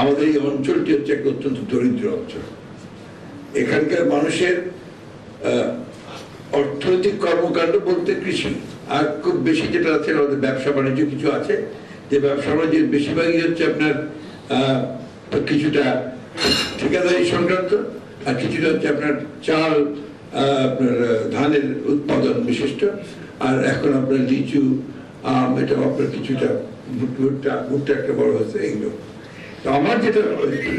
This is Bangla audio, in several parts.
আমাদের এই অঞ্চলটি হচ্ছে একটা অত্যন্ত দরিদ্র অঞ্চল। এখানকার মানুষের অর্থনৈতিক কর্মকাণ্ড বলতে কৃষি, আর খুব বেশি যেটা আছে আমাদের ব্যবসা বাণিজ্য কিছু আছে, যে ব্যবসা বাণিজ্যের বেশিরভাগই হচ্ছে আপনার কিছুটা ঠিকাদারি সংক্রান্ত, আর কিছুটা হচ্ছে আপনার চাল, আপনার ধানের উৎপাদন বিশিষ্ট, আর এখন আপনার লিচু, আম, এটা আপনার কিছুটা ভুট্টা একটা বড় হচ্ছে, এইগুলো। তো আমার যেটা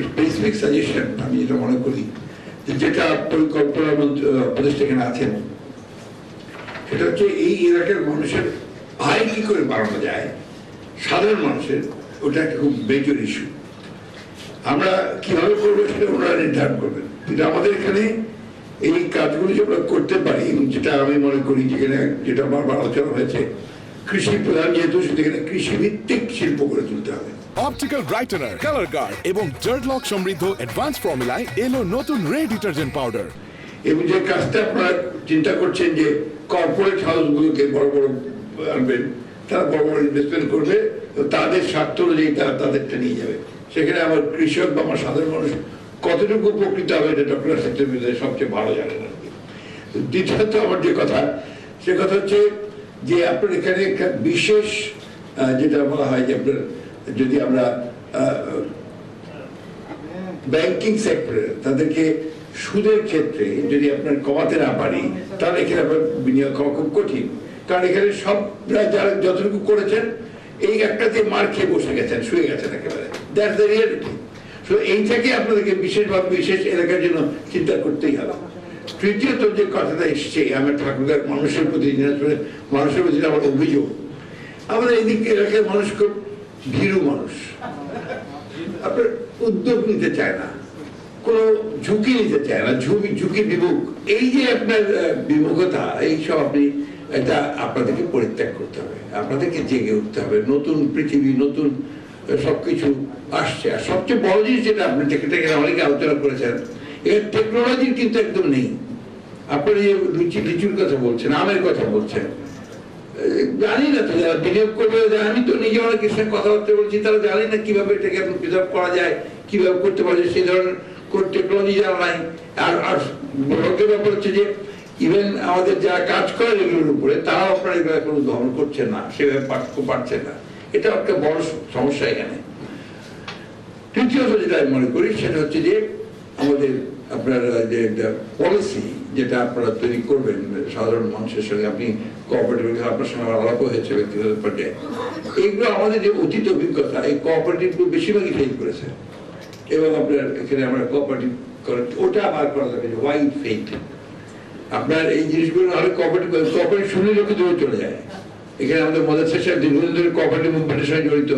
স্পেসিফিক সাজেশন, আমি যেটা মনে করি যেটা পরিকল্পনা উপদেষ্টা এখানে আছেন, সেটা হচ্ছে এই এলাকার মানুষের আয় কি করে বাড়ানো যায়, সাধারণ মানুষের, ওটা একটা খুব মেজর ইস্যু। আমরা কিভাবে করবো সেটা ওনারা নির্ধারণ করবেন, কিন্তু আমাদের এখানে এই কাজগুলো যে আমরা করতে পারি, যেটা আমি মনে করি যেখানে যেটা বারবার আলোচনা হয়েছে, কৃষি প্রধান যেহেতু, সেখানে কৃষি ভিত্তিক শিল্প গড়ে তুলতে হবে। অপটিক্যাল ব্রাইটেনার, কালার গার্ড এবং জার্ড লক সমৃদ্ধ অ্যাডভান্স ফর্মুলায় এলো নতুন রে ডিটারজেন্ট পাউডার। এবং যে কাজটা আপনারা চিন্তা করছেন যে কর্পোরেট হাউসগুলোকে বড় বড় আনবেন, তারা বড় বড় ইনভেস্টমেন্ট করবে, তাদের স্বার্থ অনুযায়ী তারা তাদেরটা নিয়ে যাবে। সেখানে আমার কৃষক বা আমার সাধারণ মানুষ কতটুকু উপকৃত হবে, এটা ডক্টর আসিফের বিরুদ্ধে সবচেয়ে ভালো জানেন আর কি। দ্বিতীয়ত আমার যে কথা, সে কথা হচ্ছে যে আপনার এখানে একটা বিশেষ যেটা বলা হয় যে আপনার যদি আমরা ব্যাংকিং সেক্টরে তাদেরকে সুদের ক্ষেত্রে যদি আপনার কমাতে না পারি, তাহলে এখানে আপনার বিনিয়োগ হওয়া খুব কঠিন। কারণ এখানে সবরা যারা যতটুকু করেছেন, এই একটাতে মার খেয়ে বসে গেছেন, শুয়ে গেছেন একেবারে। That's the reality. সো এইটাকে আপনাদেরকে বিশেষভাবে বিশেষ এলাকার জন্য চিন্তা করতেই হবে। তৃতীয়ত যে কথাটা এসছে আমার ঠাকুরগার মানুষের প্রতি, মানুষের প্রতি আমার অভিযোগ, আমাদের এই দিক এলাকার মানুষ খুব ভীরু মানুষ, আপনার উদ্যোগ নিতে চায় না, কোনো ঝুঁকি নিতে চায় না, ঝুঁকি বিমুখ। এই যে আপনার বিমুখতা, এইসব আপনি এটা আপনাদেরকে পরিত্যাগ করতে হবে, আপনাদেরকে জেগে উঠতে হবে। নতুন পৃথিবী, নতুন সবকিছু আসছে। আর সবচেয়ে বড় জিনিস যেটা আপনি অনেকে আলোচনা করেছেন, এর টেকনোলজির কিন্তু একদম নেই। আপনার এই লিচুর কথা বলছেন, আমের কথা বলছেন, জানি না তো যারা বিনিয়োগ করবে, আমি তো নিজে অনেকের সঙ্গে কথাবার্তা বলছি, তারা জানি না কিভাবে এটাকে প্রিজার্ভ করা যায়, কিভাবে করতে পারা যায়, সেই ধরনের কোন টেকনোলজি যারা নাই। আর বড়দের ব্যাপার হচ্ছে যে ইভেন আমাদের যারা কাজ করে এগুলোর উপরে, তারাও আপনার এভাবে কোনো উদ্ভাবন করছেন না, সেভাবে পারছেন না। এটা একটা বড় সমস্যা এখানে। তৃতীয়ত যেটা আমি মনে করি সেটা হচ্ছে যে আমাদের আপনার যে পলিসি যেটা আপনারা তৈরি করবেন সাধারণ মানুষের সঙ্গে, আপনি কোঅপারেটিভ, আপনার সঙ্গে আলাপ হয়েছে ব্যক্তিগত পর্যায়ে, এইগুলো আমাদের যে অতীত অভিজ্ঞতা, এই কোঅপারেটিভগুলো বেশিরভাগই ফেল করেছে। এবং আপনার এখানে আমরা কোঅপারেটিভ করেন, ওটা আবার করা যাবে, ওয়াই ফেল। আপনার এই জিনিসগুলো নাহলে কোঅপারেটিভ শুনলে লোকে দূরে চলে যায়। এখানে আমাদের মজার শেষে দীর্ঘদিন ধরে কোঅপারেটিভ মুভমেন্টের সঙ্গে জড়িত,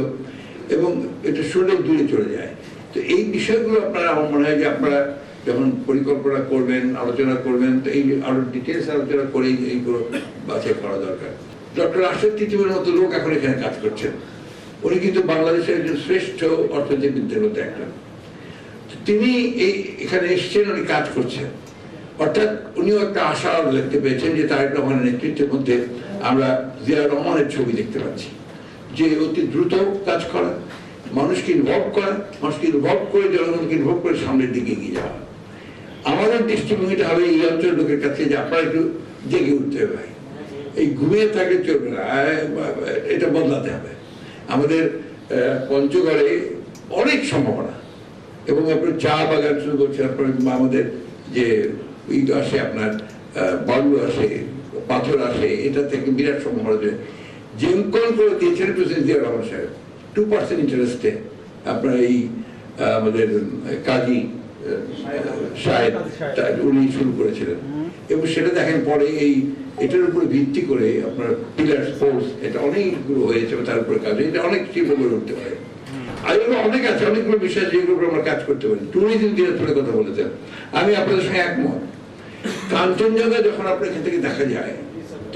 এবং এটা শুনলেও দূরে চলে যায়। তো এই বিষয়গুলো আপনারা, আমার মনে হয় যে আপনারা যখন পরিকল্পনা করবেন, আলোচনা করবেন, তো এই আরো ডিটেলস আলোচনা করে এইগুলো বাছাই করা দরকার। ডক্টর আশরাফ তিতুমিরের মতো লোক এখন এখানে কাজ করছেন, উনি কিন্তু বাংলাদেশের একজন শ্রেষ্ঠ অর্থনীতিবিদদের মধ্যে একজন। তিনি এখানে এসছেন, উনি কাজ করছেন, অর্থাৎ উনিও একটা আশা দেখতে পেয়েছেন যে তারেক রহমানের নেতৃত্বের মধ্যে আমরা জিয়া রহমানের ছবি দেখতে পাচ্ছি, যে অতি দ্রুত কাজ করা, মানুষকে ইনভলভ করা, মানুষকে ইনভলভ করে, জনগণকে ইনভলভ করে সামনের দিকে এগিয়ে যাওয়া। আমাদের দৃষ্টিভঙ্গিটা হবে এই অঞ্চলের লোকের কাছে যে আপনারা একটু জেগে উঠতে হবে, ভাই, এই ঘুমিয়ে থাকলে চলবে না, এটা বদলাতে হবে। আমাদের পঞ্চগড়ে অনেক সম্ভাবনা, এবং আপনার চা বাগান শুরু করছে, আপনার আমাদের যে ইট আসে, আপনার বালু আসে, পাথর আসে, এটা থেকে বিরাট সম্ভাবনা। যে উৎকলন করে দিয়েছেন প্রেসিডেন্ট জিয়া রহমান সাহেব 2% ইন্টারেস্টে, আপনার এই আমাদের কাজী সাহেব উনি শুরু করেছিলেন, এবং সেটা দেখেন পরে এটার উপরে ভিত্তি করে আপনার পিলার ফোর্স, এটা অনেকগুলো হয়েছে, তার উপরে কাজ, এটা অনেক শিল্প গড়ে উঠতে পারে। আর এগুলো অনেক আছে, অনেকগুলো বিষয় যেগুলোর উপর আমরা কাজ করতে পারি। ট্যুরিজম দিনাজপুরের কথা বলেছেন, আমি আপনাদের সঙ্গে একমত। কাঞ্চনজঙ্ঘা যখন আপনার এখান থেকে দেখা যায়,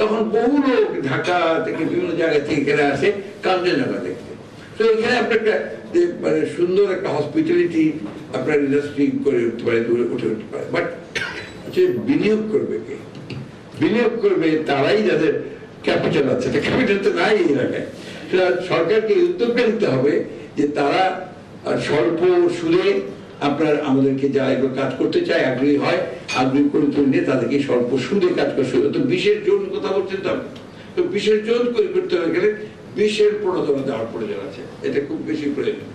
তখন বহু লোক ঢাকা থেকে বিভিন্ন জায়গা থেকে এখানে আসে কাঞ্চনজঙ্ঘা দেখতে। তো এখানে আপনার মানে সুন্দর একটা হসপিটালিটি আপনার ইন্ডাস্ট্রি করে উঠতে পারে, উঠে উঠতে পারে। বাট হচ্ছে বিনিয়োগ করবে কে? বিনিয়োগ করবে তারাই যাদের ক্যাপিটাল আছে, ক্যাপিটাল তো নাই এই এলাকায়। সরকারকে উদ্যোগটা নিতে হবে যে তারা আর স্বল্প সুদে আপনার আমাদেরকে যারা এগুলো কাজ করতে চায়, আগ্রহী হয়, আগ্রহী করে তুললে তাদেরকে স্বল্প সুদে কাজ করতে হবে। তো বিশেষ জোন কথা বলছেন, তো বিশেষ জোন করে করতে হয়ে গেলে বিশের প্রণোদনা দেওয়ার প্রয়োজন আছে, এটা খুব বেশি প্রয়োজন।